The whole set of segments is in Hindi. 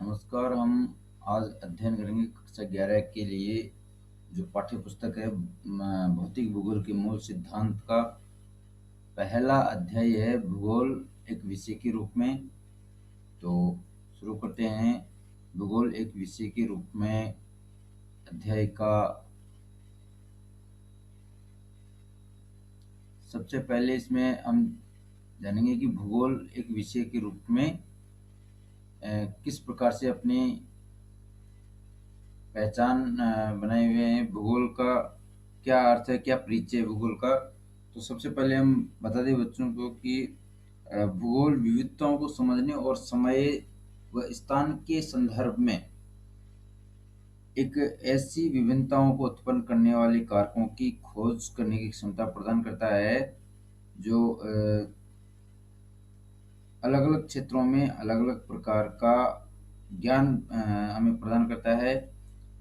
नमस्कार। हम आज अध्ययन करेंगे कक्षा 11 के लिए जो पाठ्य पुस्तक है भौतिक भूगोल के मूल सिद्धांत का पहला अध्याय है भूगोल एक विषय के रूप में। तो शुरू करते हैं। भूगोल एक विषय के रूप में अध्याय का सबसे पहले इसमें हम जानेंगे कि भूगोल एक विषय के रूप में किस प्रकार से अपनी पहचान बनाए हुए हैं। भूगोल का क्या अर्थ है, क्या परिचय है भूगोल का। तो सबसे पहले हम बता दें बच्चों को कि भूगोल विविधताओं को समझने और समय व स्थान के संदर्भ में एक ऐसी विभिन्नताओं को उत्पन्न करने वाले कारकों की खोज करने की क्षमता प्रदान करता है जो अलग अलग क्षेत्रों में अलग अलग प्रकार का ज्ञान हमें प्रदान करता है।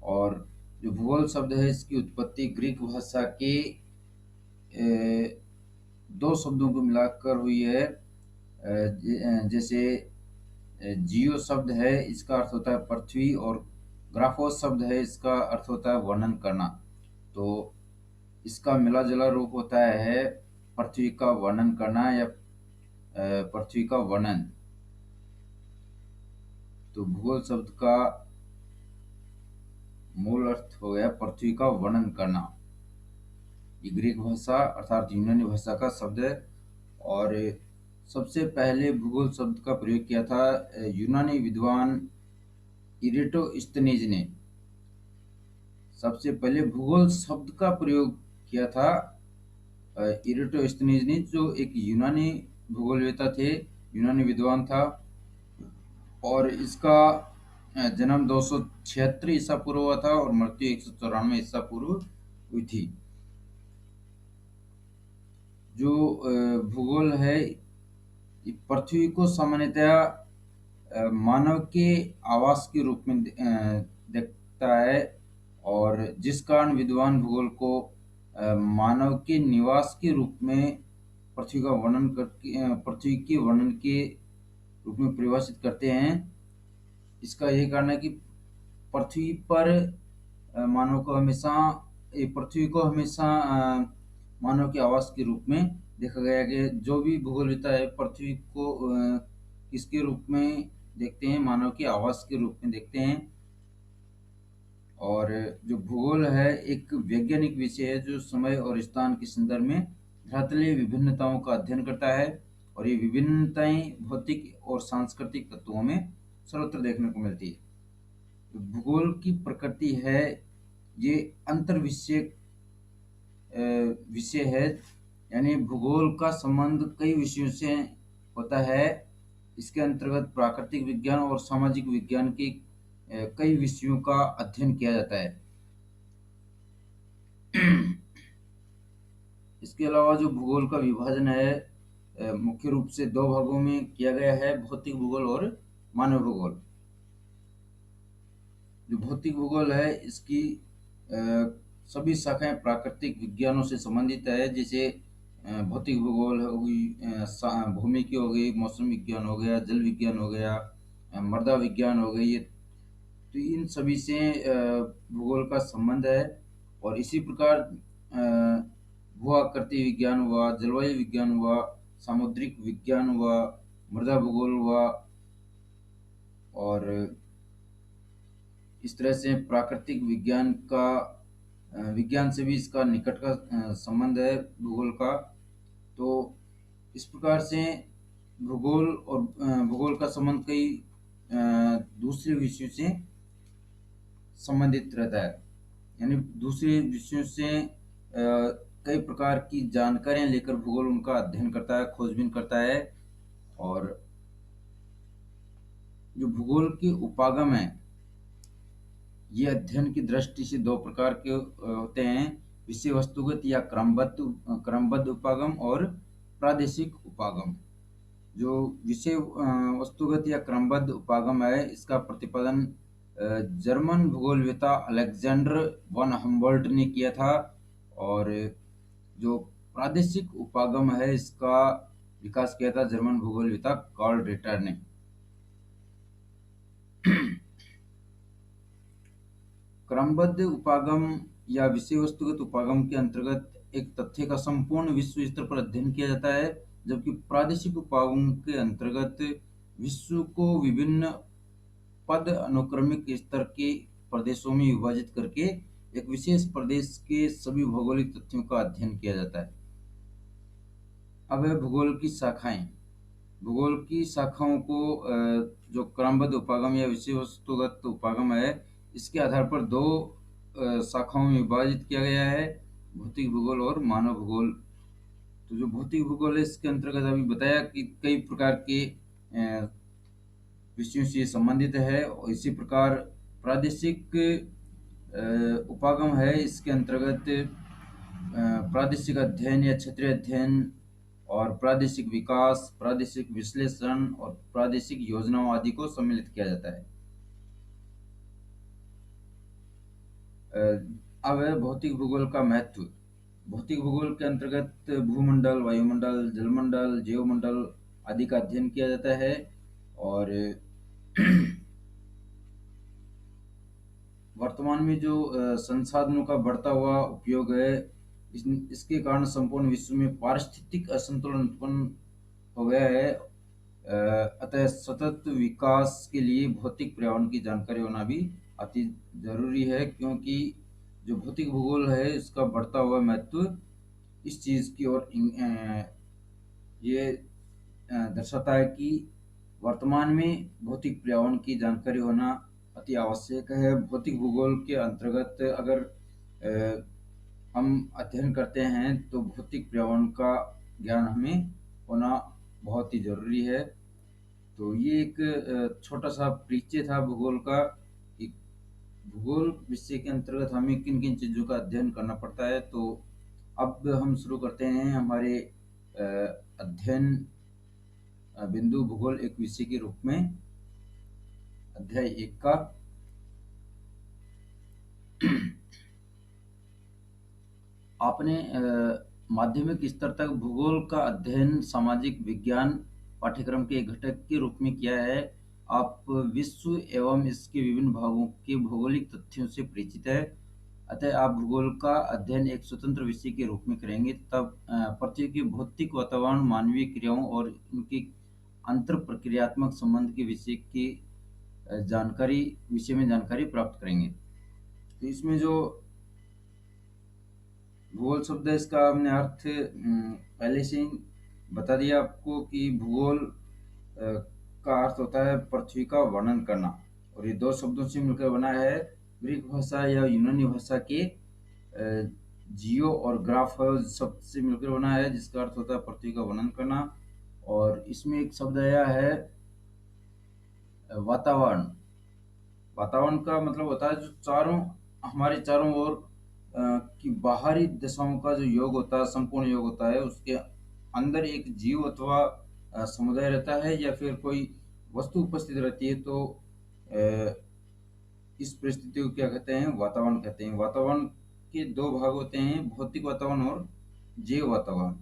और जो भूगोल शब्द है इसकी उत्पत्ति ग्रीक भाषा के दो शब्दों को मिलाकर हुई है। जैसे जियो शब्द है, इसका अर्थ होता है पृथ्वी, और ग्राफोस शब्द है, इसका अर्थ होता है वर्णन करना। तो इसका मिला जुला रूप होता है पृथ्वी का वर्णन करना या पृथ्वी का वर्णन। तो भूगोल शब्द का मूल अर्थ हो गया पृथ्वी का वर्णन करना। ये ग्रीक भाषा अर्थात यूनानी भाषा का शब्द है। और सबसे पहले भूगोल शब्द का प्रयोग किया था यूनानी विद्वान इरेटोस्थनीज ने। सबसे पहले भूगोल शब्द का प्रयोग किया था इरेटोस्थनीज ने, जो एक यूनानी भूगोलवेत्ता थे, यूनानी विद्वान था। और इसका जन्म 276 ईसा पूर्व हुआ था और मृत्यु 194 ईसा पूर्व हुई थी। जो भूगोल है पृथ्वी को सामान्यतया मानव के आवास के रूप में देखता है, और जिस कारण विद्वान भूगोल को मानव के निवास के रूप में पृथ्वी का वर्णन करके पृथ्वी के वर्णन के रूप में परिभाषित करते हैं। इसका यही कारण है कि पृथ्वी पर मानव को हमेशा पृथ्वी को हमेशा मानव के आवास के रूप में देखा गया कि जो भी भूगोलवेत्ता है पृथ्वी को किसके रूप में देखते हैं, मानव के आवास के रूप में देखते हैं। और जो भूगोल है एक वैज्ञानिक विषय है जो समय और स्थान के संदर्भ में धरातलीय विभिन्नताओं का अध्ययन करता है। और ये विभिन्नताएं भौतिक और सांस्कृतिक तत्वों में सर्वत्र देखने को मिलती है। तो भूगोल की प्रकृति है ये अंतर विषय है, यानी भूगोल का संबंध कई विषयों से होता है। इसके अंतर्गत प्राकृतिक विज्ञान और सामाजिक विज्ञान के कई विषयों का अध्ययन किया जाता है। इसके अलावा जो भूगोल का विभाजन है मुख्य रूप से दो भागों में किया गया है, भौतिक भूगोल और मानव भूगोल। जो भौतिक भूगोल है इसकी सभी शाखाएं प्राकृतिक विज्ञानों से संबंधित है, जैसे भौतिक भूगोल हो गई, भूमि की हो गई, मौसम विज्ञान हो गया, जल विज्ञान हो गया, मृदा विज्ञान हो गई। तो इन सभी से भूगोल का संबंध है। और इसी प्रकार भू आकृति विज्ञान हुआ, जलवायु विज्ञान हुआ, सामुद्रिक विज्ञान हुआ, मृदा भूगोल हुआ। और इस तरह से प्राकृतिक विज्ञान से भी इसका निकट का संबंध है भूगोल का। तो इस प्रकार से भूगोल का संबंध कई दूसरे विषयों से संबंधित रहता है, यानी दूसरे विषयों से कई प्रकार की जानकारियां लेकर भूगोल उनका अध्ययन करता है, खोजबीन करता है। और जो भूगोल के उपागम है ये अध्ययन की दृष्टि से दो प्रकार के होते हैं, विषय वस्तुगत या क्रमबद्ध उपागम और प्रादेशिक उपागम। जो विषय वस्तुगत या क्रमबद्ध उपागम है इसका प्रतिपादन जर्मन भूगोलवेत्ता अलेक्जेंडर वन हम्बोल्ट ने किया था। और जो प्रादेशिक उपागम है इसका विकास किया था जर्मन भूगोलवेत्ता कार्ल रिटर ने। क्रमबद्ध उपागम या विषय वस्तुगत उपागम के अंतर्गत एक तथ्य का संपूर्ण विश्व स्तर पर अध्ययन किया जाता है, जबकि प्रादेशिक उपागम के अंतर्गत विश्व को विभिन्न पद अनुक्रमिक स्तर के प्रदेशों में विभाजित करके एक विशेष प्रदेश के सभी भौगोलिक तथ्यों का अध्ययन किया जाता है। अब है भूगोल की शाखाएं। भूगोल की शाखाओं को जो क्रमबद्ध उपागम या विषय वस्तुगत उपागम है, इसके आधार पर दो शाखाओं में विभाजित किया गया है, भौतिक भूगोल और मानव भूगोल। तो जो भौतिक भूगोल है, इसके अंतर्गत अभी बताया कि कई प्रकार के विषयों से संबंधित है, और इसी प्रकार प्रादेशिक उपागम है, इसके अंतर्गत प्रादेशिक अध्ययन या क्षेत्रीय अध्ययन और प्रादेशिक विकास, प्रादेशिक विश्लेषण और प्रादेशिक योजनाओं आदि को सम्मिलित किया जाता है। अब है भौतिक भूगोल का महत्व। भौतिक भूगोल के अंतर्गत भूमंडल, वायुमंडल, जलमंडल, जीवमंडल आदि का अध्ययन किया जाता है, और वर्तमान में जो संसाधनों का बढ़ता हुआ उपयोग है, इसके कारण संपूर्ण विश्व में पारिस्थितिक असंतुलन उत्पन्न हो गया है। अतः सतत विकास के लिए भौतिक पर्यावरण की जानकारी होना भी अति जरूरी है, क्योंकि जो भौतिक भूगोल है, इसका बढ़ता हुआ महत्व इस चीज़ की ओर ये दर्शाता है कि वर्तमान में भौतिक पर्यावरण की जानकारी होना अति आवश्यक है। भौतिक भूगोल के अंतर्गत अगर हम अध्ययन करते हैं, तो भौतिक पर्यावरण का ज्ञान हमें होना बहुत ही जरूरी है। तो ये एक छोटा सा परिचय था भूगोल का, कि भूगोल विषय के अंतर्गत हमें किन किन चीज़ों का अध्ययन करना पड़ता है। तो अब हम शुरू करते हैं हमारे अध्ययन बिंदु भूगोल एक विषय के रूप में, अध्याय 1 का। आपने माध्यमिक स्तर तक भूगोल का अध्ययन सामाजिक विज्ञान पाठ्यक्रम के एक घटक के रूप में किया है। आप विश्व एवं इसके विभिन्न भागों के भौगोलिक तथ्यों से परिचित है, अतः आप भूगोल का अध्ययन एक स्वतंत्र विषय के रूप में करेंगे। तब पृथ्वी के भौतिक वातावरण, मानवीय क्रियाओं और उनके अंतर प्रक्रियात्मक संबंध के विषय में जानकारी प्राप्त करेंगे। तो इसमें जो भूगोल शब्द है, इसका हमने अर्थ पहले से ही बता दिया आपको कि भूगोल का अर्थ होता है पृथ्वी का वर्णन करना, और ये दो शब्दों से मिलकर बना है। ग्रीक भाषा या यूनानी भाषा के जियो और ग्राफ शब्द से मिलकर बना है, जिसका अर्थ होता है पृथ्वी का वर्णन करना। और इसमें एक शब्द आया है वातावरण। वातावरण का मतलब होता है जो हमारे चारों ओर की बाहरी दशाओं का जो योग होता है, संपूर्ण योग होता है, उसके अंदर एक जीव अथवा समुदाय रहता है या फिर कोई वस्तु उपस्थित रहती है। तो इस परिस्थिति को क्या कहते हैं? वातावरण कहते हैं। वातावरण के दो भाग होते हैं, भौतिक वातावरण और जैव वातावरण।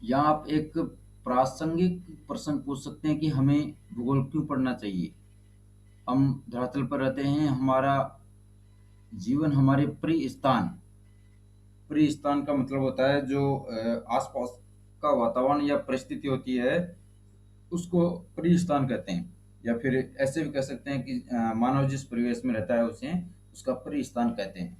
यहाँ आप एक प्रासंगिक प्रश्न पूछ सकते हैं कि हमें भूगोल क्यों पढ़ना चाहिए। हम धरातल पर रहते हैं, हमारा जीवन हमारे प्रिय स्थान का मतलब होता है जो आसपास का वातावरण या परिस्थिति होती है, उसको प्रिय स्थान कहते हैं। या फिर ऐसे भी कह सकते हैं कि मानव जिस परिवेश में रहता है, उसे उसका प्रिय स्थान कहते हैं।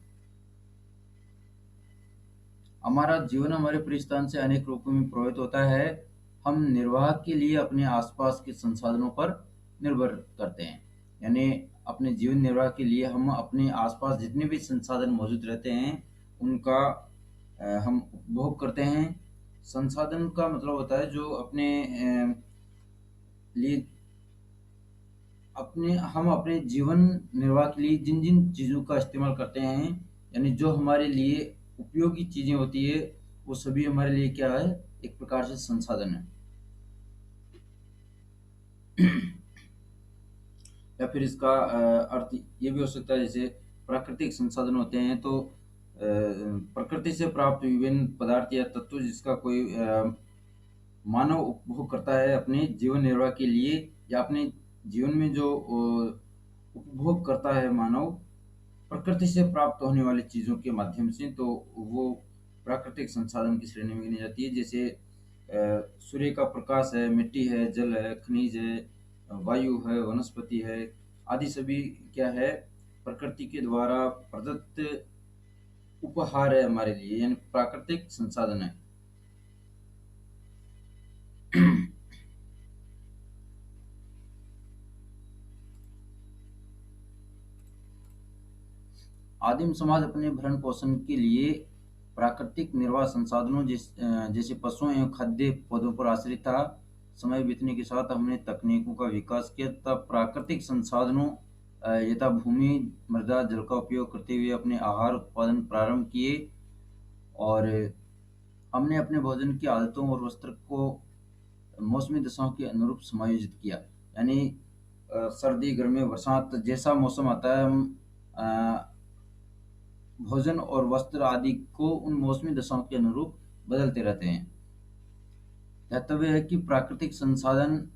हमारा जीवन हमारे प्रिय स्थान से अनेक रूपों में प्रभावित होता है। हम निर्वाह के लिए अपने आसपास के संसाधनों पर निर्भर करते हैं, यानी अपने जीवन निर्वाह के लिए हम अपने आसपास जितने भी संसाधन मौजूद रहते हैं, उनका हम उपभोग करते हैं। संसाधन का मतलब होता है जो अपने लिए हम अपने जीवन निर्वाह के लिए जिन जिन चीज़ों का इस्तेमाल करते हैं, यानी जो हमारे लिए उपयोगी चीज़ें होती है, वो सभी हमारे लिए क्या है? एक प्रकार से संसाधन है। या फिर इसका अर्थ ये भी हो सकता है, जैसे प्राकृतिक संसाधन होते हैं, तो प्रकृति से प्राप्त विभिन्न पदार्थ या तत्व जिसका कोई मानव उपभोग करता है अपने जीवन निर्वाह के लिए, या अपने जीवन में जो उपभोग करता है मानव प्रकृति से प्राप्त होने वाली चीज़ों के माध्यम से, तो वो प्राकृतिक संसाधन की श्रेणी में गिनी जाती है। जैसे सूर्य का प्रकाश है, मिट्टी है, जल है, खनिज है, वायु है, वनस्पति है, आदि सभी क्या है, प्रकृति के द्वारा प्रदत्त उपहार है हमारे लिए, यानी प्राकृतिक संसाधन है। आदिम समाज अपने भरण पोषण के लिए प्राकृतिक निर्वाह संसाधनों जैसे पशुओं एवं खाद्य पौधों पर आश्रित था। समय बीतने के साथ हमने तकनीकों का विकास किया तब प्राकृतिक संसाधनों यथा भूमि, मृदा, जल का उपयोग करते हुए अपने आहार उत्पादन प्रारंभ किए, और हमने अपने भोजन की आदतों और वस्त्र को मौसमी दशाओं के अनुरूप समायोजित किया। यानी सर्दी, गर्मी, बरसात जैसा मौसम आता है, हम अ, भोजन और वस्त्र आदि को उन मौसमी दशाओं के अनुरूप बदलते रहते हैं। ध्यातव्य है कि प्राकृतिक संसाधन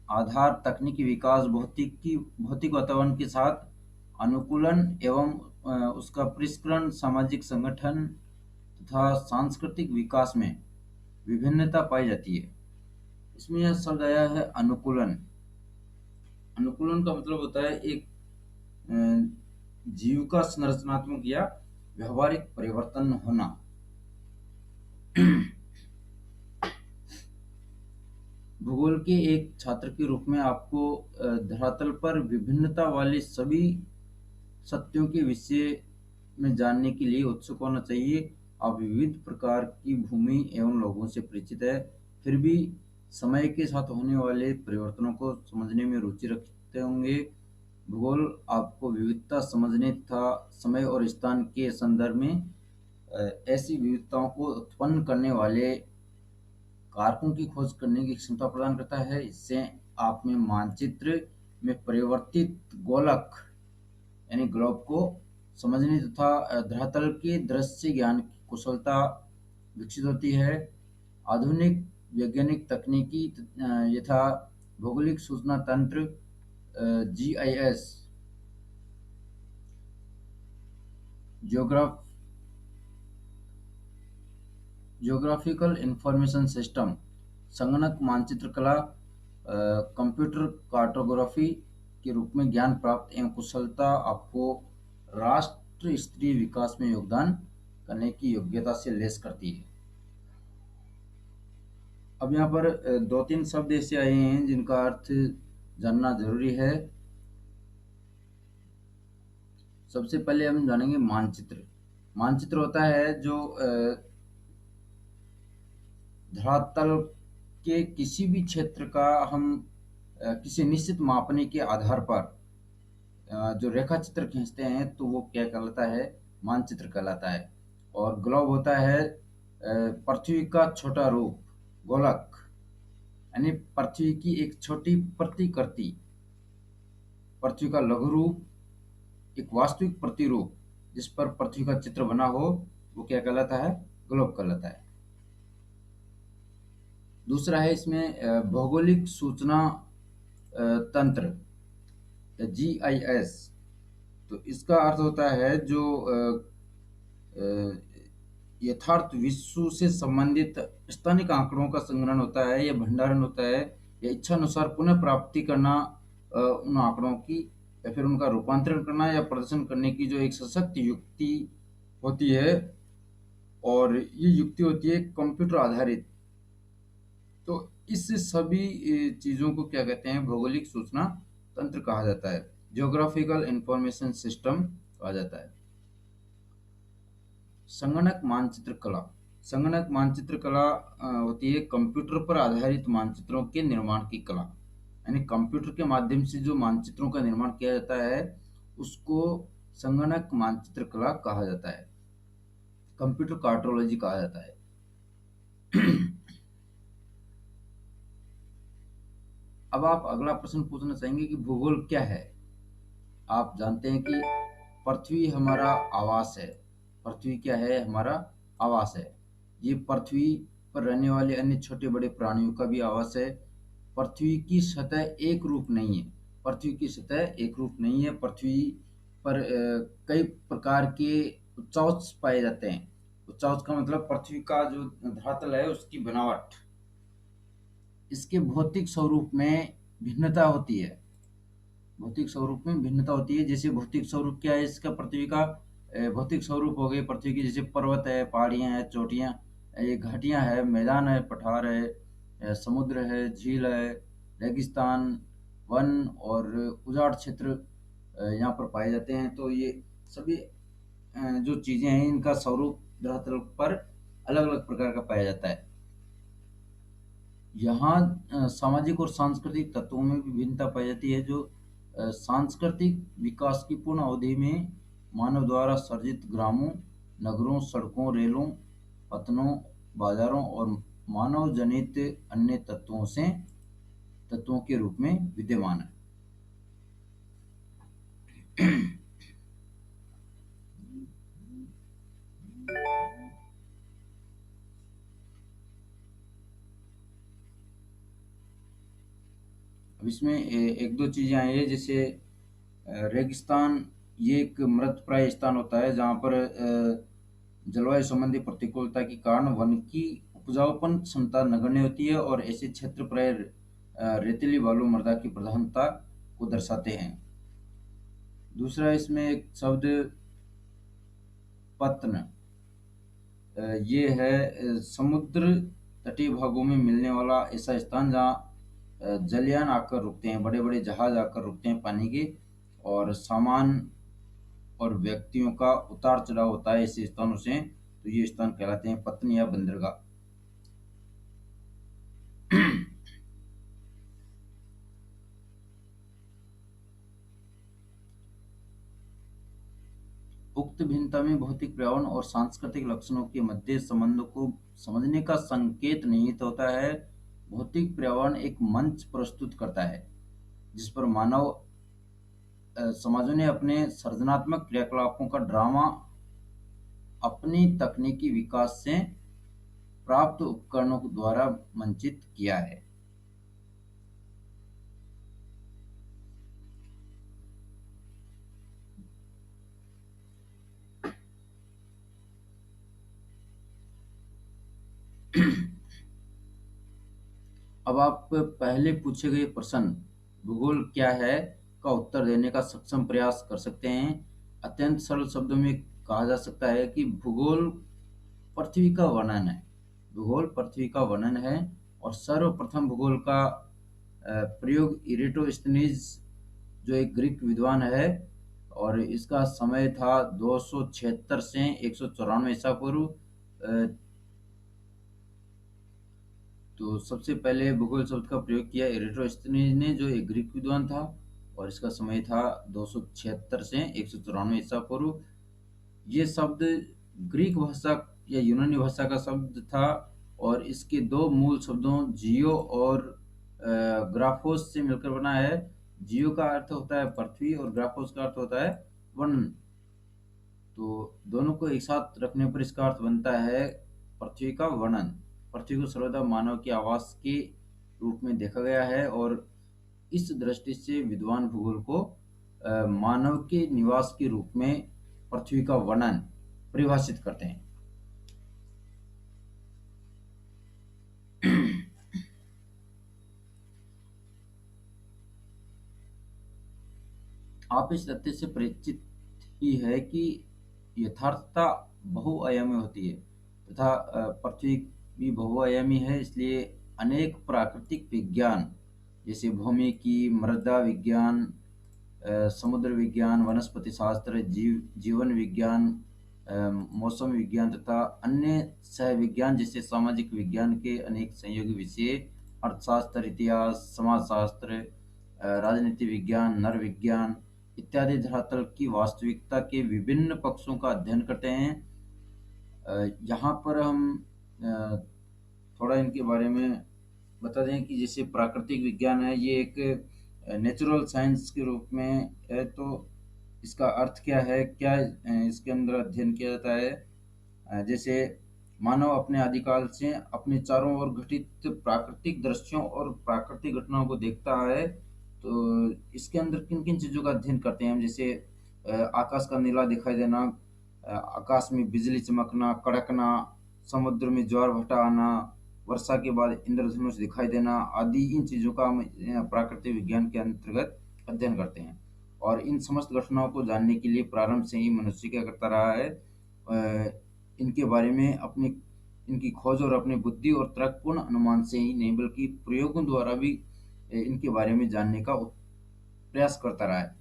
आधार तकनीकी विकास भौतिक वातावरण के साथ अनुकूलन एवं उसका परिष्करण सामाजिक संगठन तथा सांस्कृतिक विकास में विभिन्नता पाई जाती है। इसमें यह शब्द आया है अनुकूलन। अनुकूलन का मतलब होता है एक जीव का संरचनात्मक या व्यवहारिक परिवर्तन होना। भूगोल के एक छात्र के रूप में आपको धरातल पर विभिन्नता वाले सभी सत्यों के विषय में जानने के लिए उत्सुक होना चाहिए। आप विविध प्रकार की भूमि एवं लोगों से परिचित है, फिर भी समय के साथ होने वाले परिवर्तनों को समझने में रुचि रखते होंगे। भूगोल आपको विविधता समझने तथा समय और स्थान के संदर्भ में ऐसी विविधताओं को उत्पन्न करने वाले कारकों की खोज करने की क्षमता प्रदान करता है। इससे आप में मानचित्र में परिवर्तित गोलक यानी ग्लोब को समझने तथा धरातल के दृश्य ज्ञान की कुशलता विकसित होती है। आधुनिक वैज्ञानिक तकनीकी यथा भौगोलिक सूचना तंत्र जीआईएस, जियोग्राफ जियोग्राफिकल इंफॉर्मेशन सिस्टम, संगणक मानचित्र कला, कंप्यूटर कार्टोग्राफी के रूप में ज्ञान प्राप्त एवं कुशलता आपको राष्ट्र स्तरीय विकास में योगदान करने की योग्यता से लेस करती है। अब यहाँ पर दो तीन शब्द ऐसे आए हैं जिनका अर्थ जानना जरूरी है। सबसे पहले हम जानेंगे मानचित्र। मानचित्र होता है जो धरातल के किसी भी क्षेत्र का हम किसी निश्चित मापने के आधार पर जो रेखा चित्र खींचते हैं तो वो क्या कहलाता है, मानचित्र कहलाता है। और ग्लोब होता है पृथ्वी का छोटा रूप, गोलक यानी पृथ्वी की एक छोटी प्रतिकृति, पृथ्वी का लघु रूप, एक वास्तविक प्रतिरूप जिस पर पृथ्वी का चित्र बना हो वो क्या कहलाता है, ग्लोब कहलाता है। दूसरा है इसमें भौगोलिक सूचना तंत्र, जीआईएस। तो इसका अर्थ होता है जो यथार्थ विश्व से संबंधित स्थानिक आंकड़ों का संग्रहण होता है या भंडारण होता है, या इच्छा अनुसार पुनः प्राप्ति करना उन आंकड़ों की, या फिर उनका रूपांतरण करना या प्रदर्शन करने की जो एक सशक्त युक्ति होती है, और ये युक्ति होती है कंप्यूटर आधारित। तो इस सभी चीज़ों को क्या कहते हैं, भौगोलिक सूचना तंत्र कहा जाता है, जियोग्राफिकल इंफॉर्मेशन सिस्टम कहा जाता है। संगणक मानचित्र कला। संगणक मानचित्र कला होती है कंप्यूटर पर आधारित मानचित्रों के निर्माण की कला, यानी कंप्यूटर के माध्यम से जो मानचित्रों का निर्माण किया जाता है उसको संगणक मानचित्र कला कहा जाता है, कंप्यूटर कार्टोलॉजी कहा जाता है। अब आप अगला प्रश्न पूछना चाहेंगे कि भूगोल क्या है। आप जानते हैं कि पृथ्वी हमारा आवास है। पृथ्वी क्या है, हमारा आवास है। ये पृथ्वी पर रहने वाले अन्य छोटे-बड़े प्राणियों का भी आवास है। पृथ्वी की सतह एक रूप नहीं है। पृथ्वी की सतह एक रूप नहीं है। पृथ्वी पर कई प्रकार के उच्चावच पाए जाते हैं। उच्चावच का मतलब पृथ्वी का जो धरातल है उसकी बनावट, इसके भौतिक स्वरूप में भिन्नता होती है। भौतिक स्वरूप में भिन्नता होती है। जैसे भौतिक स्वरूप क्या है इसका, पृथ्वी का भौतिक स्वरूप हो गए पृथ्वी की, जैसे पर्वत है, पहाड़ियाँ हैं, चोटियाँ, ये घाटियाँ है, मैदान है, पठार है, समुद्र है, झील है, रेगिस्तान, वन और उजाड़ क्षेत्र यहाँ पर पाए जाते हैं। तो ये सभी जो चीज़ें हैं इनका स्वरूप धरातल पर अलग अलग प्रकार का पाया जाता है। यहाँ सामाजिक और सांस्कृतिक तत्वों में भी भिन्नता पाई जाती है। जो सांस्कृतिक विकास की पूर्ण अवधि में मानव द्वारा सर्जित ग्रामों, नगरों, सड़कों, रेलों, पतनों, बाजारों और मानव जनित अन्य तत्वों के रूप में विद्यमान है। अब इसमें एक दो चीजें आई है, जैसे रेगिस्तान, ये एक मृतप्राय स्थान होता है जहाँ पर जलवायु संबंधी प्रतिकूलता के कारण वन की उपजाऊपन क्षमता नगण्य होती है और ऐसे क्षेत्र प्राय रेतीली बालू मृदा की प्रधानता को दर्शाते हैं। दूसरा इसमें एक शब्द पत्न, ये है समुद्र तटीय भागों में मिलने वाला ऐसा स्थान जहाँ जलयान आकर रुकते हैं, बड़े बड़े जहाज आकर रुकते हैं पानी के, और सामान और व्यक्तियों का उतार चढ़ाव होता है ऐसे स्थानों से। तो ये स्थान कहलाते हैं पत्न या बंदरगाह। उक्त भिन्नता में भौतिक पर्यावरण और सांस्कृतिक लक्षणों के मध्य संबंधों को समझने का संकेत निहित होता है। भौतिक पर्यावरण एक मंच प्रस्तुत करता है जिस पर मानव समाजों ने अपने सृजनात्मक क्रियाकलापों का ड्रामा अपनी तकनीकी विकास से प्राप्त उपकरणों द्वारा मंचित किया है। अब आप पहले पूछे गए प्रश्न भूगोल क्या है का उत्तर देने का सक्षम प्रयास कर सकते हैं। अत्यंत सरल शब्दों में कहा जा सकता है कि भूगोल पृथ्वी का वर्णन है। भूगोल पृथ्वी का वर्णन है। और सर्वप्रथम भूगोल का प्रयोग इरेटोस्थनीज, जो एक ग्रीक विद्वान है, और इसका समय था 276 से 194 ईसा पूर्व। तो सबसे पहले भूगोल शब्द का प्रयोग किया इरेटोस्थनीज ने, जो एक ग्रीक विद्वान था, और इसका समय था 276 से 194 ईसा पूर्व। ये शब्द ग्रीक भाषा या यूनानी भाषा का शब्द था, और इसके दो मूल शब्दों जियो और ग्राफोस से मिलकर बना है। जियो का अर्थ होता है पृथ्वी और ग्राफोस का अर्थ होता है वर्णन। तो दोनों को एक साथ रखने पर इसका अर्थ बनता है पृथ्वी का वर्णन। पृथ्वी को सर्वदा मानव के आवास के रूप में देखा गया है, और इस दृष्टि से विद्वान भूगोल को मानव के निवास के रूप में पृथ्वी का वर्णन परिभाषित करते हैं। आप इस तथ्य से परिचित ही है कि यथार्थता बहुआयामी होती है, तथा पृथ्वी भी बहुआयामी है। इसलिए अनेक प्राकृतिक विज्ञान, जैसे भौमिकी, मृदा विज्ञान, समुद्र विज्ञान, वनस्पति शास्त्र, जीवन विज्ञान, मौसम विज्ञान तथा अन्य सह विज्ञान जैसे सामाजिक विज्ञान के अनेक सहयोगी विषय, अर्थशास्त्र, इतिहास, समाजशास्त्र, राजनीति विज्ञान, नर विज्ञान इत्यादि धरातल की वास्तविकता के विभिन्न पक्षों का अध्ययन करते हैं। यहाँ पर हम अ, थोड़ा इनके बारे में बता दें कि जैसे प्राकृतिक विज्ञान है, ये एक नेचुरल साइंस के रूप में है। तो इसका अर्थ क्या है, क्या इसके अंदर अध्ययन किया जाता है, जैसे मानव अपने आदिकाल से अपने चारों ओर घटित प्राकृतिक दृश्यों और प्राकृतिक घटनाओं को देखता है। तो इसके अंदर किन-किन चीज़ों का अध्ययन करते हैं हम, जैसे आकाश का नीला दिखाई देना, आकाश में बिजली चमकना, कड़कना, समुद्र में ज्वार-भाटा आना, वर्षा के बाद इंद्रधनुष दिखाई देना आदि इन चीज़ों का हम प्राकृतिक विज्ञान के अंतर्गत अध्ययन करते हैं। और इन समस्त घटनाओं को जानने के लिए प्रारंभ से ही मनुष्य क्या करता रहा है, इनके बारे में अपनी इनकी खोज और अपनी बुद्धि और तर्कपूर्ण अनुमान से ही नहीं बल्कि प्रयोगों द्वारा भी इनके बारे में जानने का प्रयास करता रहा है।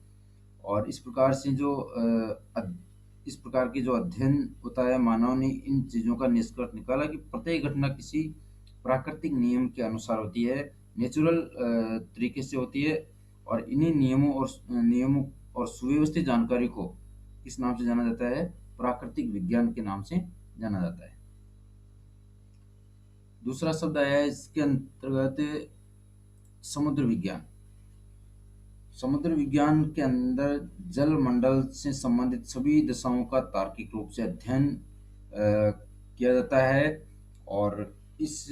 और इस प्रकार से इस प्रकार की जो अध्ययन होता है, मानव ने इन चीज़ों का निष्कर्ष निकाला कि प्रत्येक घटना किसी प्राकृतिक नियम के अनुसार होती है, नेचुरल तरीके से होती है। और इन्हीं नियमों और सुव्यवस्थित जानकारी को किस नाम से जाना जाता है? प्राकृतिक विज्ञान के नाम से जाना जाता है। दूसरा शब्द आया है इसके अंतर्गत, समुद्र विज्ञान। समुद्र विज्ञान के अंदर जल मंडल से संबंधित सभी दशाओं का तार्किक रूप से अध्ययन किया जाता है। और इस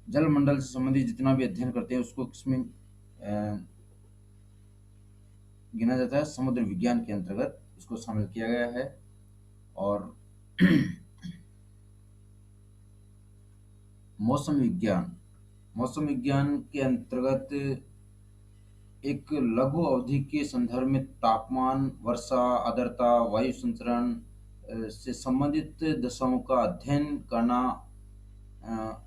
जल मंडल से संबंधित जितना भी अध्ययन करते हैं उसको किसमें गिना जाता है? समुद्र विज्ञान के अंतर्गत उसको शामिल किया गया है। और मौसम विज्ञान, मौसम विज्ञान के अंतर्गत एक लघु अवधि के संदर्भ में तापमान, वर्षा, आर्द्रता, वायु संचरण से संबंधित दशाओं का अध्ययन करना अ,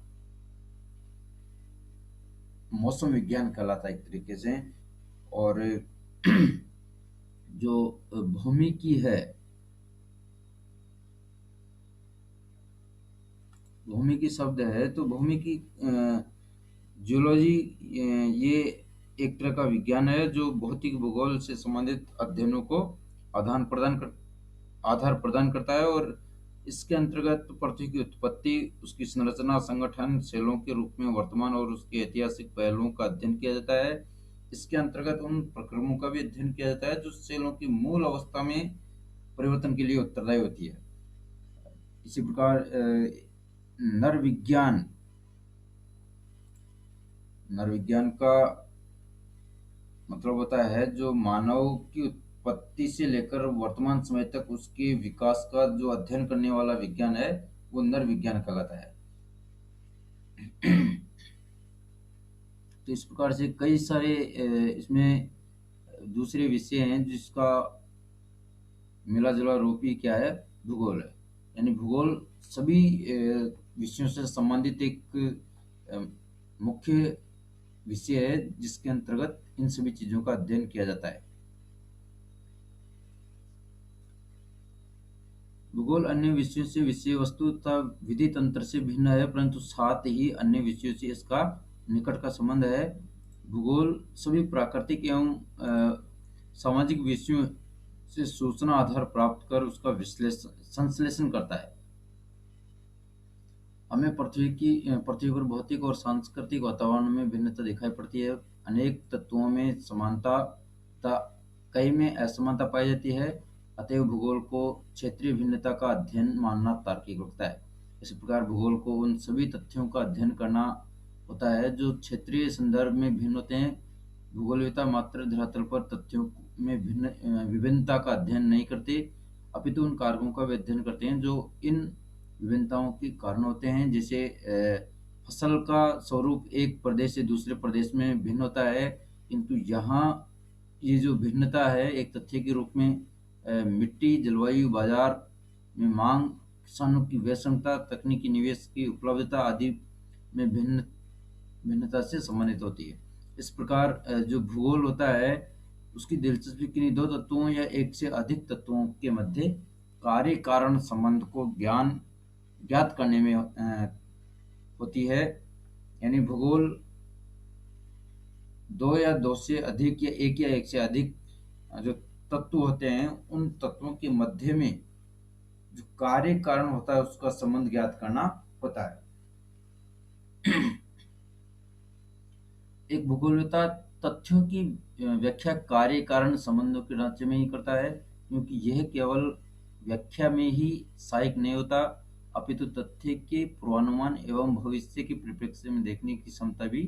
मौसम विज्ञान कहलाता है एक तरीके से। और जो भौमिकी है, भौमिकी शब्द है तो भौमिकी जियोलॉजी, ये एक तरह का विज्ञान है जो भौतिक भूगोल से संबंधित अध्ययनों को आदान प्रदान कर आधार प्रदान करता है। और इसके अंतर्गत पृथ्वी की उत्पत्ति, उसकी संरचना, संगठन, सेलों के रूप में वर्तमान और उसके ऐतिहासिक पहलुओं का अध्ययन किया जाता है। इसके अंतर्गत उन प्रक्रमों का भी अध्ययन किया जाता है जो सेलों की मूल अवस्था में परिवर्तन के लिए उत्तरदायी होती है। इसी प्रकार नर विज्ञान, नर विज्ञान का मतलब होता है जो मानव की उत्पत्ति से लेकर वर्तमान समय तक उसके विकास का जो अध्ययन करने वाला विज्ञान है, वो नर विज्ञान कहलाता है। तो इस प्रकार से कई सारे इसमें दूसरे विषय हैं जिसका मिला जुला रूप ही क्या है? भूगोल है। यानी भूगोल सभी विषयों से संबंधित एक मुख्य विषय है जिसके अंतर्गत इन सभी चीजों का अध्ययन किया जाता है। भूगोल अन्य विषयों से विषय वस्तु तथा विधि तंत्र से भिन्न है, परंतु साथ ही अन्य विषयों से इसका निकट का संबंध है। भूगोल सभी प्राकृतिक एवं सामाजिक विषयों से सूचना आधार प्राप्त कर उसका संश्लेषण करता है। हमें पृथ्वी पर भौतिक और सांस्कृतिक वातावरण में भिन्नता दिखाई पड़ती है। अनेक तत्वों में समानता तथा कई में असमानता पाई जाती है। अतएव भूगोल को क्षेत्रीय भिन्नता का अध्ययन मानना तार्किक होता है। इस प्रकार भूगोल को उन सभी तथ्यों का अध्ययन करना होता है जो क्षेत्रीय संदर्भ में भिन्न होते हैं। भूगोलवेत्ता मात्र धरातल पर तथ्यों में विभिन्नता का अध्ययन नहीं करते, अपितु उन कारकों का भी अध्ययन करते हैं जो इन विभिन्नताओं के कारण होते हैं। जैसे फसल का स्वरूप एक प्रदेश से दूसरे प्रदेश में भिन्न होता है, किंतु यहाँ ये जो भिन्नता है एक तथ्य के रूप में मिट्टी, जलवायु, बाजार में मांग, किसानों की व्यय क्षमता, तकनीकी निवेश की उपलब्धता आदि में भिन्नता से संबंधित होती है। इस प्रकार जो भूगोल होता है उसकी दिलचस्पी किन्हीं दो तत्वों या एक से अधिक तत्वों के मध्य कार्य कारण संबंध को ज्ञात करने में होती है। यानी भूगोल दो या दो से अधिक या एक से अधिक जो तत्व होते हैं उन तत्वों के मध्य में जो कार्य कारण होता है उसका संबंध ज्ञात करना होता है। एक भूगोलवेत्ता तथ्यों की व्याख्या कार्य कारण संबंधों के ढांचे में ही करता है, क्योंकि यह केवल व्याख्या में ही सहायक नहीं होता अपितु तथ्य के पूर्वानुमान एवं भविष्य के परिप्रेक्ष्य में देखने की क्षमता भी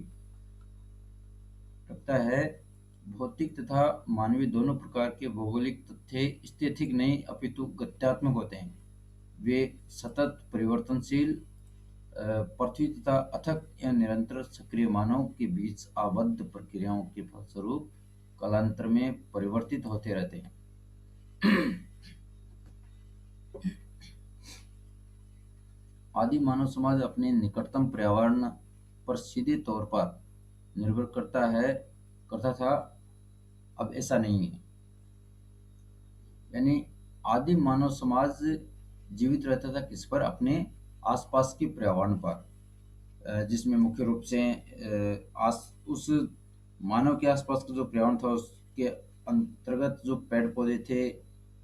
रखता है। भौतिक तथा मानवीय दोनों प्रकार के भौगोलिक तथ्य स्थैतिक नहीं अपितु गत्यात्मक होते हैं। वे सतत परिवर्तनशील पृथ्वी तथा अथक या निरंतर सक्रिय मानव के बीच आबद्ध प्रक्रियाओं के फलस्वरूप कालांतर में परिवर्तित होते रहते हैं। आदि मानव समाज अपने निकटतम पर्यावरण पर सीधे तौर पर निर्भर करता था। अब ऐसा नहीं है। यानी आदि मानव समाज जीवित रहता था किस पर? अपने आसपास के पर्यावरण पर, जिसमें मुख्य रूप से उस मानव के आसपास का जो पर्यावरण था उसके अंतर्गत जो पेड़ पौधे थे,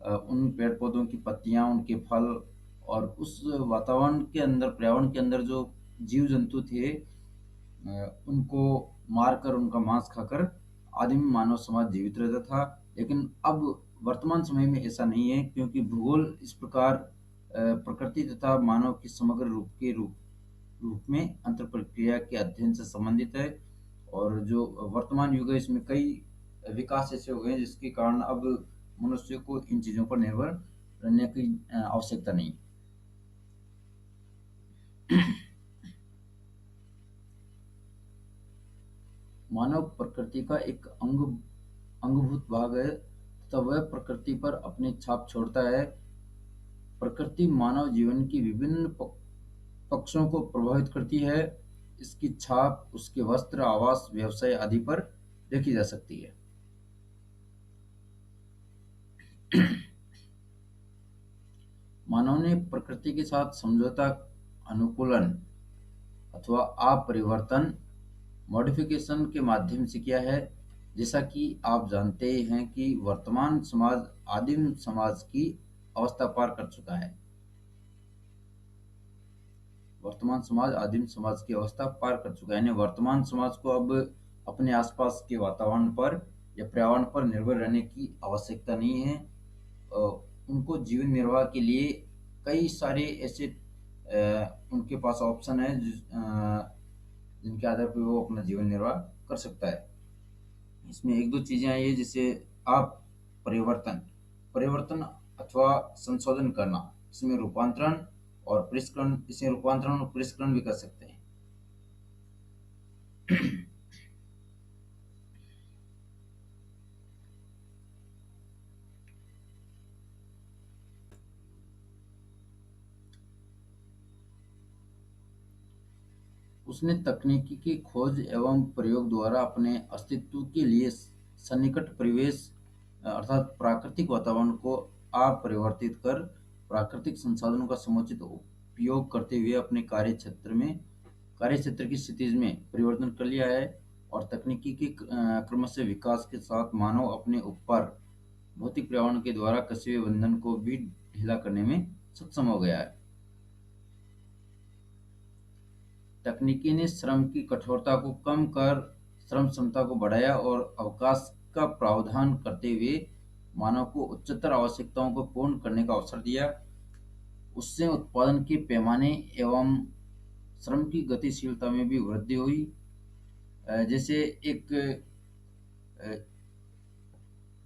उन पेड़ पौधों की पत्तियां, उनके फल, और उस वातावरण के अंदर, पर्यावरण के अंदर जो जीव जंतु थे, उनको मारकर, उनका मांस खाकर आदिम मानव समाज जीवित रहता था। लेकिन अब वर्तमान समय में ऐसा नहीं है, क्योंकि भूगोल इस प्रकार प्रकृति तथा मानव की समग्र रूप में अंतर प्रक्रिया के अध्ययन से संबंधित है। और जो वर्तमान युग है इसमें कई विकास ऐसे हो गए हैं जिसके कारण अब मनुष्य को इन चीजों पर निर्भर रहने की आवश्यकता नहीं। मानव प्रकृति का एक अंगभूत भाग है तथा वह प्रकृति पर अपनी छाप छोड़ता है। प्रकृति मानव जीवन की विभिन्न पक्षों को प्रभावित करती है। इसकी छाप उसके वस्त्र, आवास, व्यवसाय आदि पर देखी जा सकती है। मानव ने प्रकृति के साथ समझौता, अनुकूलन अथवा अपरिवर्तन, मॉडिफिकेशन के माध्यम से किया है। जैसा कि आप जानते हैं कि वर्तमान समाज आदिम समाज की अवस्था पार कर चुका है। वर्तमान समाज आदिम समाज की अवस्था पार कर चुका है, यानी वर्तमान समाज को अब अपने आसपास के वातावरण पर या पर्यावरण पर निर्भर रहने की आवश्यकता नहीं है। उनको जीवन निर्वाह के लिए कई सारे ऐसे उनके पास ऑप्शन है जिनके आधार पर वो अपना जीवन निर्वाह कर सकता है। इसमें एक दो चीजें आई है, जैसे आप परिवर्तन परिवर्तन अथवा संशोधन करना, इसमें रूपांतरण और परिष्करण, इसे रूपांतरण और परिष्करण भी कर सकते हैं। उसने तकनीकी की खोज एवं प्रयोग द्वारा अपने अस्तित्व के लिए सन्निकट परिवेश अर्थात प्राकृतिक वातावरण को अपरिवर्तित कर प्राकृतिक संसाधनों का समुचित उपयोग करते हुए अपने कार्यक्षेत्र की स्थिति में परिवर्तन कर लिया है। और तकनीकी के क्रमशः विकास के साथ मानव अपने ऊपर भौतिक पर्यावरण के द्वारा कसे हुए बंधन को भी ढीला करने में सक्षम हो गया है। तकनीकी ने श्रम की कठोरता को कम कर श्रम क्षमता को बढ़ाया और अवकाश का प्रावधान करते हुए मानव को उच्चतर आवश्यकताओं को पूर्ण करने का अवसर दिया। उससे उत्पादन के पैमाने एवं श्रम की गतिशीलता में भी वृद्धि हुई। जैसे एक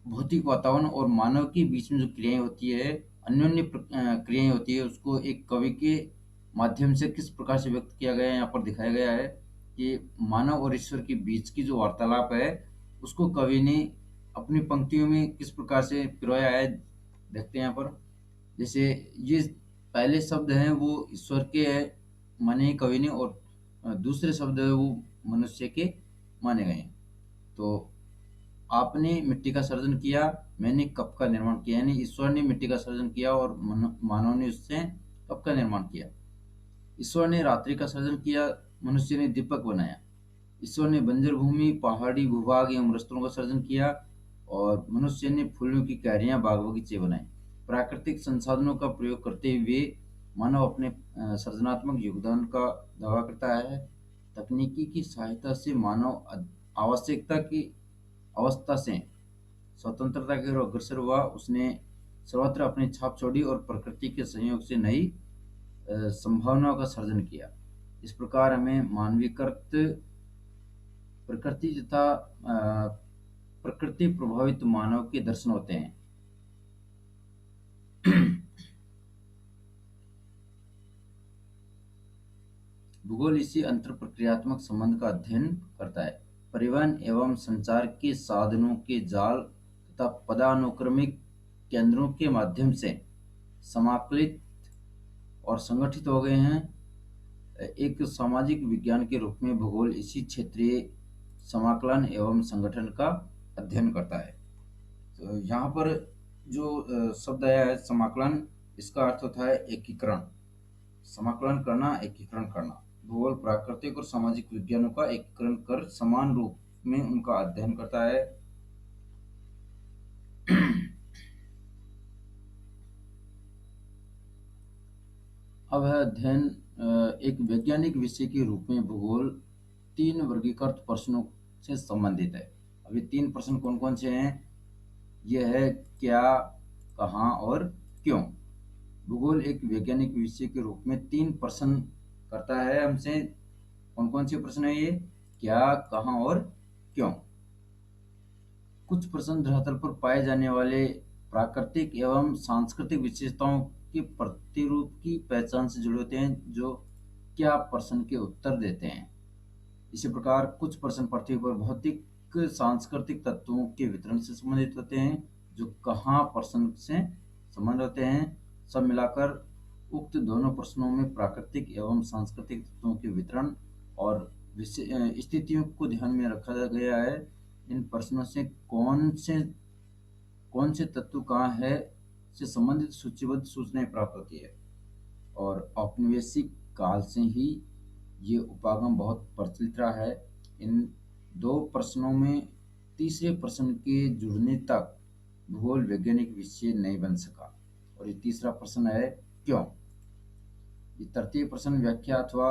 भौतिक वातावरण और मानव के बीच में जो क्रियाएं होती है, अन्योन्य क्रियाएं होती है, उसको एक कवि के माध्यम से किस प्रकार से व्यक्त किया गया है, यहाँ पर दिखाया गया है कि मानव और ईश्वर के बीच की जो वार्तालाप है उसको कवि ने अपनी पंक्तियों में किस प्रकार से पिरोया है, देखते हैं यहाँ पर। जैसे ये पहले शब्द हैं वो ईश्वर के माने कवि ने, और दूसरे शब्द है वो मनुष्य के माने गए हैं। तो आपने मिट्टी का सर्जन किया, मैंने कप का निर्माण किया, यानी ईश्वर ने मिट्टी का सर्जन किया और मानव ने उससे कप का निर्माण किया। ईश्वर ने रात्रि का सर्जन किया, मनुष्य ने दीपक बनाया। ईश्वर ने बंजर भूमि, पहाड़ी भूभाग एवं रस्तों का सर्जन किया और मनुष्य ने फूलों की क्यारियां, बाग बगीचे बनाए। प्राकृतिक संसाधनों का प्रयोग करते हुए मानव अपने सर्जनात्मक योगदान का दावा करता है। तकनीकी की सहायता से मानव आवश्यकता की अवस्था से स्वतंत्रता की ओर अग्रसर हुआ। उसने सर्वत्र अपनी छाप छोड़ी और प्रकृति के संयोग से नई संभावनाओं का सर्जन किया। इस प्रकार हमें मानवीकृत प्रकृति तथा प्रकृति प्रभावित मानव के दर्शन होते हैं। भूगोल इसी अंतर प्रक्रियात्मक संबंध का अध्ययन करता है। परिवहन एवं संचार के साधनों के जाल तथा पदानुक्रमिक केंद्रों के माध्यम से समाकलित और संगठित हो गए हैं। एक सामाजिक विज्ञान के रूप में भूगोल इसी क्षेत्रीय समाकलन एवं संगठन का अध्ययन करता है। तो यहाँ पर जो शब्द आया है समाकलन, इसका अर्थ होता है एकीकरण। समाकलन करना, एकीकरण करना। भूगोल प्राकृतिक और सामाजिक विज्ञानों का एकीकरण कर समान रूप में उनका अध्ययन करता है। अब है अध्ययन एक वैज्ञानिक विषय के रूप में भूगोल 3 वर्गीकृत प्रश्नों से संबंधित है। अभी 3 प्रश्न कौन कौन से हैं? यह है क्या, कहाँ और क्यों। भूगोल एक वैज्ञानिक विषय के रूप में 3 प्रश्न करता है हमसे। कौन कौन से प्रश्न है ये? क्या, कहाँ और क्यों। कुछ प्रश्न धरातल पर पाए जाने वाले प्राकृतिक एवं सांस्कृतिक विशेषताओं के प्रतिरूप की पहचान से जुड़े होते हैं, जो क्या प्रश्न के उत्तर देते हैं। इसी प्रकार कुछ प्रश्न पृथ्वी पर भौतिक सांस्कृतिक तत्वों के वितरण से संबंधित होते हैं, जो कहाँ प्रश्न से संबंध होते हैं। सब मिलाकर उक्त दोनों प्रश्नों में प्राकृतिक एवं सांस्कृतिक तत्वों के वितरण और स्थितियों को ध्यान में रखा गया है। इन प्रश्नों से कौन से तत्व कहाँ है से संबंधित सूचीबद्ध सूचनाएं प्राप्त होती है। और औपनिवेशिक काल से ही ये उपागम बहुत प्रचलित रहा है। इन 2 प्रश्नों में तीसरे प्रश्न के जुड़ने तक भूगोल वैज्ञानिक विषय नहीं बन सका। और ये तीसरा प्रश्न है क्यों। ये तृतीय प्रश्न व्याख्या अथवा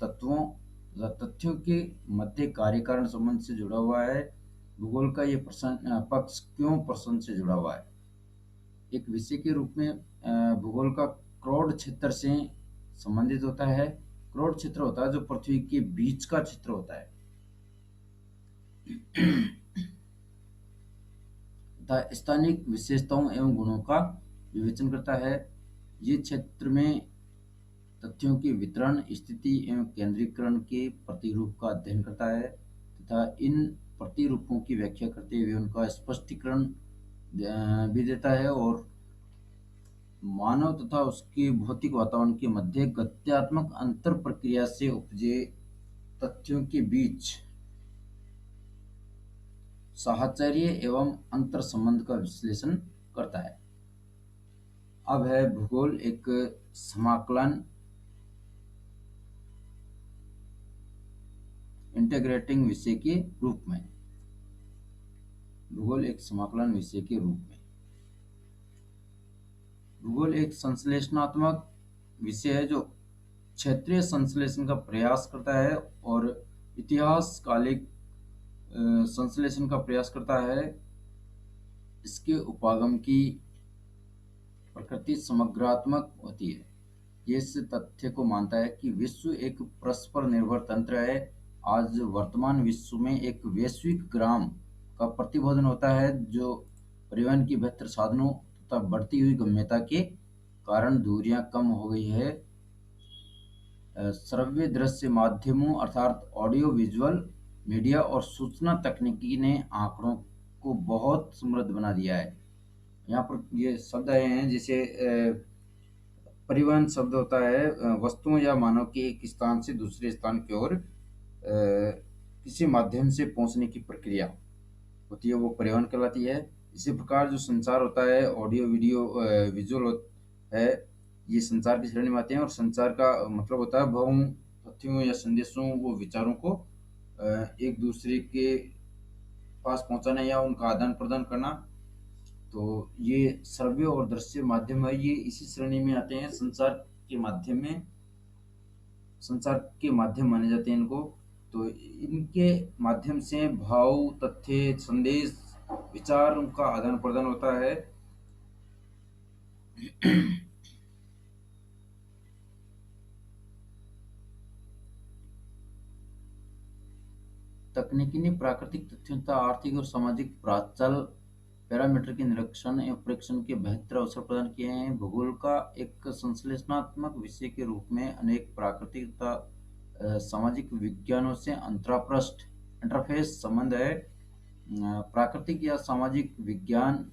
तथ्यों के मध्य कार्य कारण संबंध से जुड़ा हुआ है। भूगोल का ये प्रश्न पक्ष क्यों प्रश्न से जुड़ा हुआ है। एक विषय के रूप में भूगोल का क्रोड क्षेत्र से संबंधित होता है। क्रोड क्षेत्र होता है जो पृथ्वी के बीच का क्षेत्र होता है तथा स्थानिक विशेषताओं एवं गुणों का विवेचन करता है। ये क्षेत्र में तथ्यों के वितरण, स्थिति एवं केंद्रीकरण के प्रतिरूप का अध्ययन करता है तथा इन प्रतिरूपों की व्याख्या करते हुए उनका स्पष्टीकरण भी देता है। और मानव तथा उसके भौतिक वातावरण के मध्य गत्यात्मक अंतर प्रक्रिया से उपजे तथ्यों के बीच साहचर्य एवं अंतर संबंध का विश्लेषण करता है। अब है भूगोल एक समाकलन इंटीग्रेटिंग विषय के रूप में। भूगोल एक समाकलन विषय के रूप में। भूगोल एक संश्लेषणात्मक विषय है जो क्षेत्रीय संश्लेषण का प्रयास करता है और इतिहास कालिक संश्लेषण का प्रयास करता है। इसके उपागम की प्रकृति समग्रात्मक होती है। ये इस तथ्य को मानता है कि विश्व एक परस्पर निर्भर तंत्र है। आज वर्तमान विश्व में एक वैश्विक ग्राम का प्रतिबोधन होता है, जो परिवहन की बेहतर साधनों तथा बढ़ती हुई गम्यता के कारण दूरियां कम हो गई है। श्रव्य दृश्य माध्यमों अर्थात ऑडियो विजुअल मीडिया और सूचना तकनीकी ने आंकड़ों को बहुत समृद्ध बना दिया है। यहाँ पर ये शब्द आए हैं, जैसे परिवहन शब्द होता है वस्तुओं या मानव के एक स्थान से दूसरे स्थान की ओर किसी माध्यम से पहुंचने की प्रक्रिया होती है, वो परिवहन कहलाती है। इसी प्रकार जो संचार होता है, ऑडियो वीडियो विजुअल है, ये संचार की श्रेणी में आते हैं। और संचार का मतलब होता है भावों, तथ्यों या संदेशों व विचारों को एक दूसरे के पास पहुंचाना या उनका आदान प्रदान करना। तो ये श्रव्य और दृश्य माध्यम है, ये इसी श्रेणी में आते हैं। संचार के माध्यम माने जाते हैं इनको। तो इनके माध्यम से भाव, तथ्य, संदेश, विचार, उनका आदान प्रदान होता है। तकनीकी ने प्राकृतिक तथ्यों तथा आर्थिक और सामाजिक प्राचल पैरामीटर के निरीक्षण एवं परीक्षण के बेहतर अवसर प्रदान किए हैं। भूगोल का एक संश्लेषणात्मक विषय के रूप में अनेक प्राकृतिक तथा सामाजिक विज्ञानों से अंतरपृष्ठ इंटरफेस संबंध है। प्राकृतिक या सामाजिक विज्ञान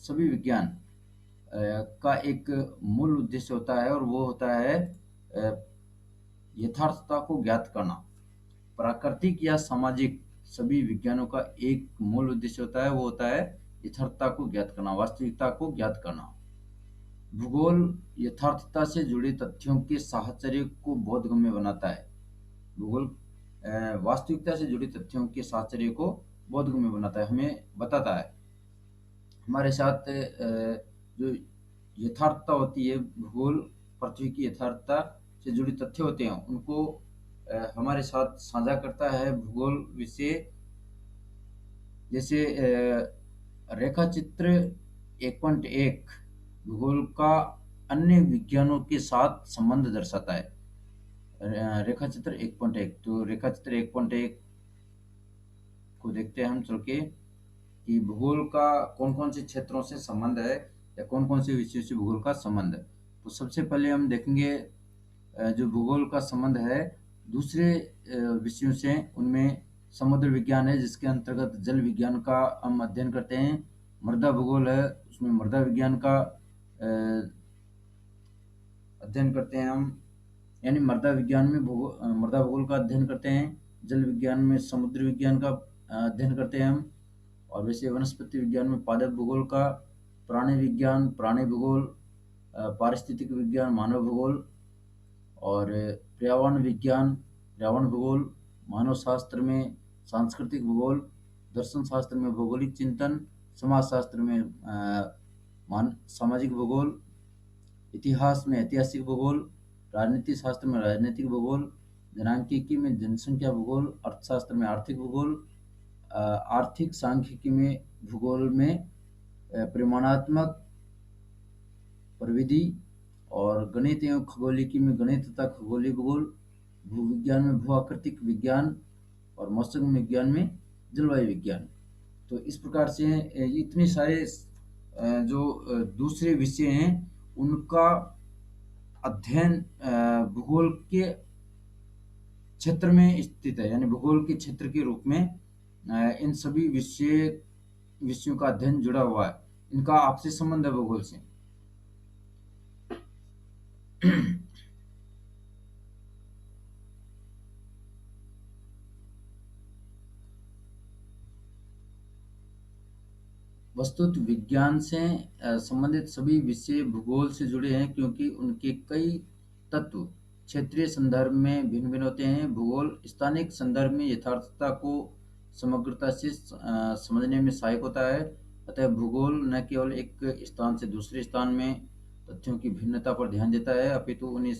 सभी विज्ञान का एक मूल उद्देश्य होता है और वो होता है अ, यथार्थता को ज्ञात करना। प्राकृतिक या सामाजिक सभी विज्ञानों का एक मूल उद्देश्य होता है, वो होता है यथार्थता को ज्ञात करना, वास्तविकता को ज्ञात करना। भूगोल यथार्थता से जुड़े तथ्यों के साहचर्य को बोधगम्य बनाता है। भूगोल वास्तविकता से जुड़े तथ्यों के साहचर्य को बोधगम्य बनाता है, हमें बताता है। हमारे साथ जो यथार्थता होती है, भूगोल पृथ्वी की यथार्थता से जुड़ी तथ्य होते हैं, उनको हमारे साथ साझा करता है भूगोल विषय। जैसे रेखा चित्र 1.1 भूगोल का अन्य विज्ञानों के साथ संबंध दर्शाता है। रेखा चित्र 1.1, तो रेखा चित्र 1.1 को देखते हैं हम चल के कि भूगोल का कौन कौन से क्षेत्रों से संबंध है या कौन कौन से विषयों से भूगोल का संबंध है। तो सबसे पहले हम देखेंगे जो भूगोल का संबंध है दूसरे विषयों से, उनमें समुद्र विज्ञान है जिसके अंतर्गत जल विज्ञान का हम अध्ययन करते हैं। मृदा भूगोल है, उसमें मृदा विज्ञान का अध्ययन करते हैं हम, यानी मृदा विज्ञान में मृदा भूगोल का अध्ययन करते हैं। जल विज्ञान में समुद्र विज्ञान का अध्ययन करते हैं हम। और वैसे वनस्पति विज्ञान में पादप भूगोल का, प्राणी विज्ञान प्राणी भूगोल, पारिस्थितिक विज्ञान मानव भूगोल, और पर्यावरण विज्ञान पर्यावरण भूगोल, मानव शास्त्र में सांस्कृतिक भूगोल, दर्शन शास्त्र में भौगोलिक चिंतन, समाज शास्त्र में सामाजिक भूगोल, इतिहास में ऐतिहासिक भूगोल, राजनीति शास्त्र में राजनीतिक भूगोल, जनांकिकी में जनसंख्या भूगोल, अर्थशास्त्र में आर्थिक भूगोल, आर्थिक सांख्यिकी में भूगोल में परिमाणात्मक प्रविधि, और गणित एवं खगोलिकी में गणित तथा खगोलीय भूगोल, भूविज्ञान में भू आकृतिक विज्ञान, और मौसम विज्ञान में जलवायु विज्ञान। तो इस प्रकार से इतने सारे जो दूसरे विषय हैं उनका अध्ययन भूगोल के क्षेत्र में स्थित है, यानी भूगोल के क्षेत्र के रूप में इन सभी विषयों का अध्ययन जुड़ा हुआ है, इनका आपसी संबंध है भूगोल से। वस्तुत विज्ञान से संबंधित सभी विषय भूगोल से जुड़े हैं क्योंकि उनके कई तत्व क्षेत्रीय संदर्भ में भिन्न भिन्न होते हैं। भूगोल स्थानिक संदर्भ में यथार्थता को समग्रता से समझने में सहायक होता है। अतः भूगोल न केवल एक स्थान से दूसरे स्थान में तथ्यों की भिन्नता पर ध्यान देता है, अपितु उन्हें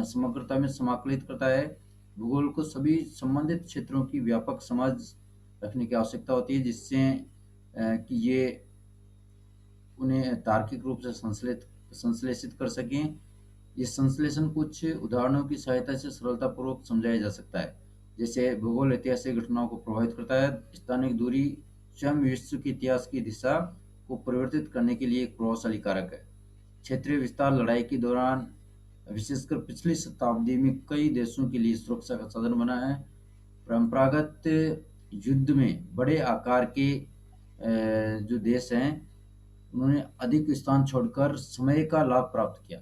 समग्रता में समाकलित करता है। भूगोल को सभी संबंधित क्षेत्रों की व्यापक समझ रखने की आवश्यकता होती है, जिससे कि ये उन्हें तार्किक रूप से संश्लेषित कर सकें। ये संश्लेषण कुछ उदाहरणों की सहायता से सरलतापूर्वक समझाया जा सकता है। जैसे भूगोल ऐतिहासिक घटनाओं को प्रभावित करता है। स्थानिक दूरी स्वयं विश्व के इतिहास की दिशा को परिवर्तित करने के लिए एक प्रभावशाली कारक है। क्षेत्रीय विस्तार लड़ाई के दौरान विशेषकर पिछली शताब्दी में कई देशों के लिए सुरक्षा का साधन बना है। परंपरागत युद्ध में बड़े आकार के जो देश हैं उन्होंने अधिक स्थान छोड़कर समय का लाभ प्राप्त किया।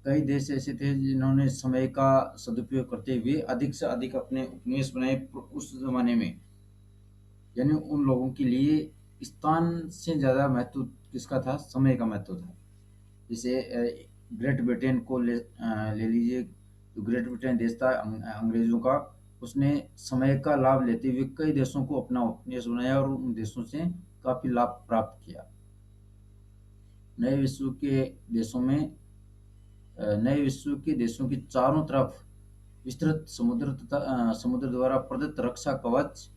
कई देश ऐसे थे जिन्होंने समय का सदुपयोग करते हुए अधिक से अधिक अपने उपनिवेश बनाए उस जमाने में। यानी उन लोगों के लिए स्थान से ज़्यादा महत्व किसका था? समय का महत्व था। जैसे ग्रेट ब्रिटेन को ले लीजिए। जो ग्रेट ब्रिटेन देश था अंग्रेज़ों का, उसने समय का लाभ लेते हुए कई देशों को अपना उपनिवेश बनाया और उन देशों से काफ़ी लाभ प्राप्त किया। नए विश्व के देशों में नए विश्व के देशों की चारों तरफ विस्तृत समुद्र द्वारा प्रदत्त रक्षा कवच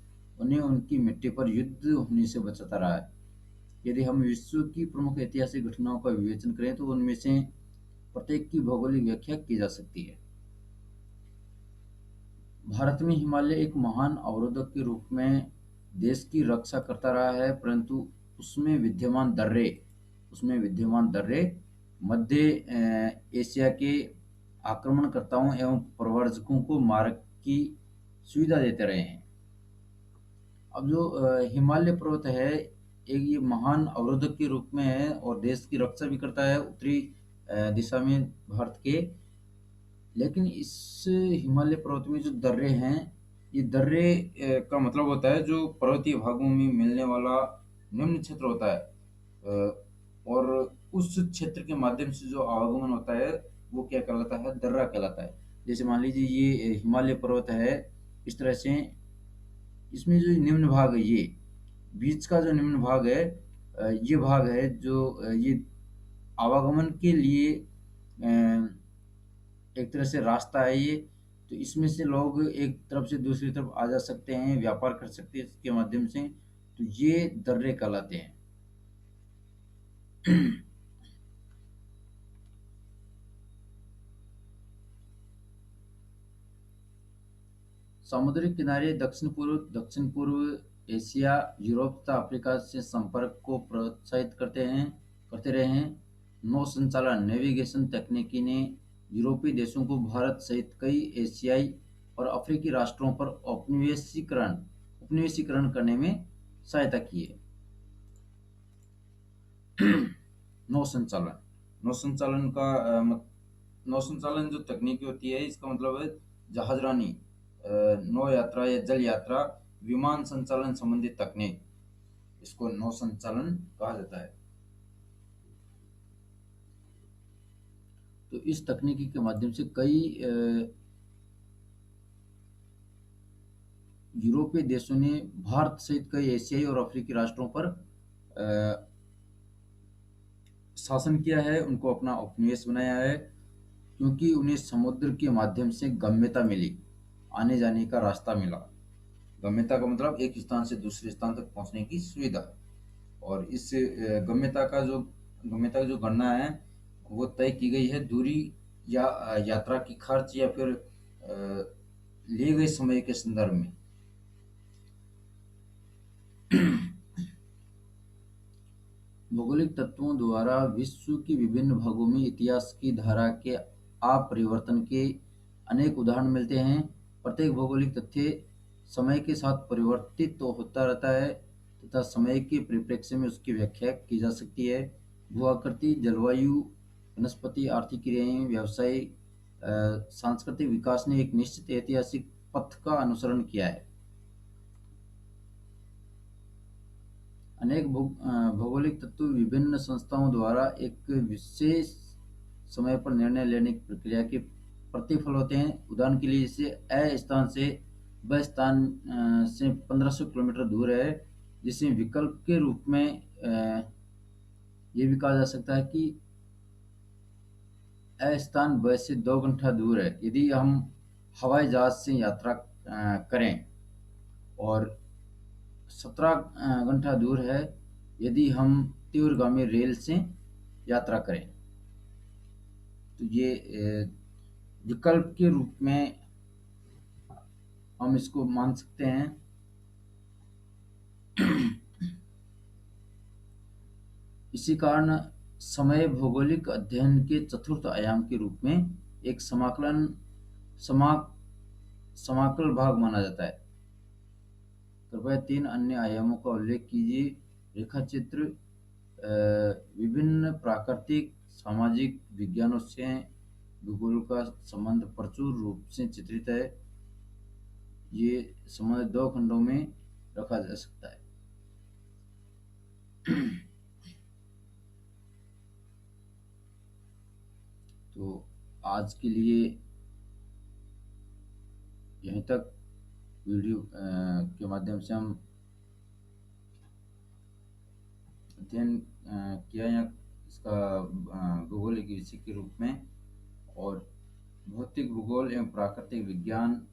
उन्हें उनकी मिट्टी पर युद्ध होने से बचाता रहा है। यदि हम विश्व की प्रमुख ऐतिहासिक घटनाओं का विवेचन करें तो उनमें से प्रत्येक की भौगोलिक व्याख्या की जा सकती है। भारत में हिमालय एक महान अवरोधक के रूप में देश की रक्षा करता रहा है, परंतु उसमें विद्यमान दर्रे उसमें विद्यमान दर्रे मध्य एशिया के आक्रमणकर्ताओं एवं प्रव्रजकों को मार्ग की सुविधा देते रहे हैं। अब जो हिमालय पर्वत है, एक ये महान अवरोधक के रूप में है और देश की रक्षा भी करता है उत्तरी दिशा में भारत के। लेकिन इस हिमालय पर्वत में जो दर्रे हैं, ये दर्रे का मतलब होता है जो पर्वतीय भागों में मिलने वाला निम्न क्षेत्र होता है। और उस क्षेत्र के माध्यम से जो आवागमन होता है वो क्या कहलाता है, दर्रा कहलाता है। जैसे मान लीजिए ये हिमालय पर्वत है, इस तरह से इसमें जो निम्न भाग है, ये बीच का जो निम्न भाग है, ये भाग है जो ये आवागमन के लिए एक तरह से रास्ता है ये। तो इसमें से लोग एक तरफ से दूसरी तरफ आ जा सकते हैं, व्यापार कर सकते हैं इसके माध्यम से। तो ये दर्रे कहलाते हैं। समुद्री किनारे दक्षिण पूर्व एशिया, यूरोप तथा अफ्रीका से संपर्क को प्रोत्साहित करते रहे हैं। नौ संचालन नेविगेशन तकनीकी ने यूरोपीय देशों को भारत सहित कई एशियाई और अफ्रीकी राष्ट्रों पर उपनिवेशीकरण करने में सहायता की है। नौ संचालन नौ संचालन का नौ संचालन जो तकनीकी होती है, इसका मतलब है जहाजरानी, नौ यात्रा या जल यात्रा, विमान संचालन संबंधी तकनीक, इसको नौ संचालन कहा जाता है। तो इस तकनीकी के माध्यम से कई यूरोपीय देशों ने भारत सहित कई एशियाई और अफ्रीकी राष्ट्रों पर अ, शासन किया है, उनको अपना उपनिवेश बनाया है, क्योंकि उन्हें समुद्र के माध्यम से गम्यता मिली, आने जाने का रास्ता मिला। गम्यता का मतलब एक स्थान से दूसरे स्थान तक पहुंचने की सुविधा। और इस गम्यता की जो गणना है वो तय की गई है दूरी या यात्रा की खर्च या फिर लिए गए समय के संदर्भ में। भौगोलिक तत्वों द्वारा विश्व के विभिन्न भागों में इतिहास की धारा के अपरिवर्तन के अनेक उदाहरण मिलते हैं। प्रत्येक भौगोलिक तथ्य समय के साथ परिवर्तित तो होता रहता है तथा समय के परिप्रेक्ष्य में उसकी व्याख्या की जा सकती है। भू-आकृति, जलवायु, वनस्पति, आर्थिक क्रियाएं, व्यवसाय, सांस्कृतिक विकास ने एक निश्चित ऐतिहासिक पथ का अनुसरण किया है। अनेक भौगोलिक तत्व विभिन्न संस्थाओं द्वारा एक विशेष समय पर निर्णय लेने की प्रक्रिया के प्रतिफल होते हैं। उदाहरण के लिए जैसे अ स्थान से ब स्थान से 1500 किलोमीटर दूर है, जिसे विकल्प के रूप में ये भी कहा जा सकता है कि अ स्थान ब से 2 घंटा दूर है। यदि हम हवाई जहाज से यात्रा करें, और 17 घंटा दूर है यदि हम तीव्रगामी रेल से यात्रा करें। तो ये विकल्प के रूप में हम इसको मान सकते हैं। इसी कारण समय भौगोलिक अध्ययन के चतुर्थ आयाम के रूप में एक समा समाकल भाग माना जाता है। कृपया 3 अन्य आयामों का उल्लेख कीजिए। रेखाचित्र विभिन्न प्राकृतिक, सामाजिक विज्ञानों से भूगोल का संबंध प्रचुर रूप से चित्रित है। ये संबंध 2 खंडों में रखा जा सकता है। तो आज के लिए यहीं तक। वीडियो के माध्यम से हम अध्ययन किया या इसका भूगोलिक विषय के रूप में, और भौतिक भूगोल एवं प्राकृतिक विज्ञान,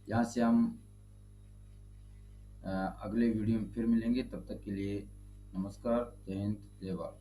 यहाँ से हम अगले वीडियो में फिर मिलेंगे। तब तक के लिए नमस्कार, जय हिंद, जय भारत।